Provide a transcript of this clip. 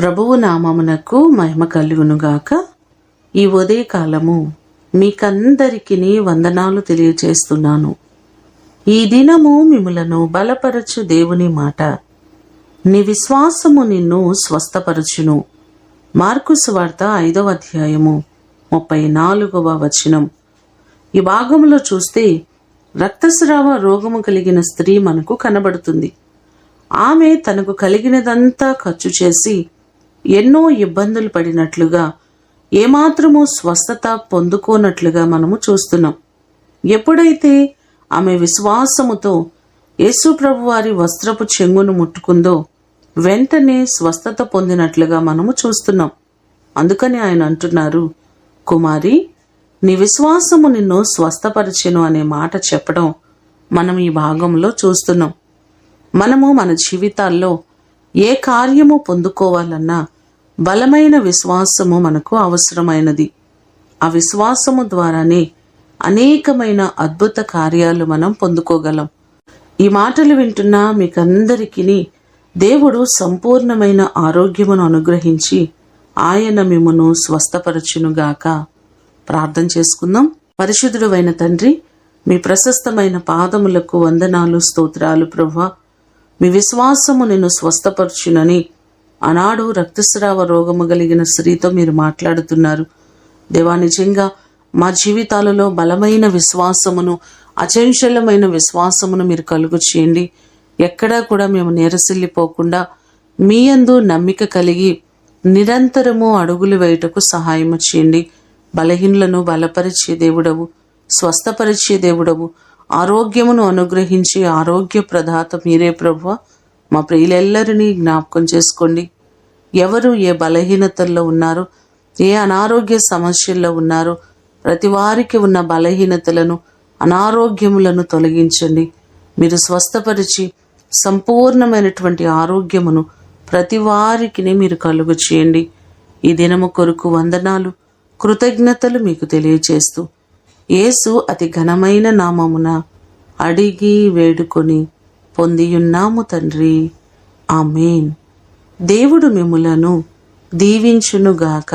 ప్రభువు నామమునకు మహిమ కలుగునుగాక. ఈ ఉదయకాలము మీకందరికీ వందనాలు తెలియచేస్తున్నాను. ఈ దినము మిమ్ములను బలపరచు దేవుని మాట. నీ విశ్వాసము నిన్ను స్వస్థపరచును. మార్కు సువార్త 5వ అధ్యాయము 34వ వచనం. ఈ భాగంలో చూస్తే రక్తస్రావ రోగము కలిగిన స్త్రీ మనకు కనబడుతుంది. ఆమె తనకు కలిగినదంతా ఖర్చు చేసి ఎన్నో ఇబ్బందులు పడినట్లుగా, ఏమాత్రమూ స్వస్థత పొందుకోనట్లుగా మనము చూస్తున్నాం. ఎప్పుడైతే ఆమె విశ్వాసముతో యేసు ప్రభువారి వస్త్రపు చెంగును ముట్టుకుందో వెంటనే స్వస్థత పొందినట్లుగా మనము చూస్తున్నాం. అందుకని ఆయన అంటున్నారు, కుమారి, నీ విశ్వాసము నిన్ను స్వస్థపరిచెను అనే మాట చెప్పడం మనం ఈ భాగంలో చూస్తున్నాం. మనము మన జీవితాల్లో ఏ కార్యము పొందుకోవాలన్నా బలమైన విశ్వాసము మనకు అవసరమైనది. ఆ విశ్వాసము ద్వారానే అనేకమైన అద్భుత కార్యాలు మనం పొందుకోగలం. ఈ మాటలు వింటున్న మీకందరికీ దేవుడు సంపూర్ణమైన ఆరోగ్యమును అనుగ్రహించి ఆయన మిమ్మును స్వస్థపరచునుగాక. ప్రార్థన చేసుకుందాం. పరిశుద్ధుడైన తండ్రి, మీ ప్రశస్తమైన పాదములకు వందనాలు, స్తోత్రాలు. ప్రభువా, మీ విశ్వాసము నిన్ను స్వస్థపరచునని ఆనాడు రక్తస్రావ రోగము కలిగిన స్త్రీతో మీరు మాట్లాడుతున్నారు. దేవా, నిజంగా మా జీవితాలలో బలమైన విశ్వాసమును, అచంచలమైన విశ్వాసమును మీరు కలుగు చేయండి. ఎక్కడా కూడా మేము నీరసిల్లిపోకుండా మీ యందు నమ్మిక కలిగి నిరంతరము అడుగులు వేయుటకు సహాయము చేయండి. బలహీనులను బలపరిచే దేవుడవు, స్వస్థపరిచే దేవుడవు, ఆరోగ్యమును అనుగ్రహించి ఆరోగ్య ప్రదాత మీరే ప్రభువా. మా ప్రియులెల్లరినీ జ్ఞాపకం చేసుకోండి. ఎవరు ఏ బలహీనతల్లో ఉన్నారో, ఏ అనారోగ్య సమస్యల్లో ఉన్నారో ప్రతి వారికి ఉన్న బలహీనతలను, అనారోగ్యములను తొలగించండి. మీరు స్వస్థపరిచి సంపూర్ణమైనటువంటి ఆరోగ్యమును ప్రతి వారికి మీరు కలుగు చేయండి. ఈ దినము కొరకు వందనాలు, కృతజ్ఞతలు మీకు తెలియచేస్తూ యేసు అతి ఘనమైన నామమున అడిగి వేడుకొని పొందియున్నాము తండ్రి. ఆమేన్. దేవుడు మిమ్ములను దీవించునుగాక.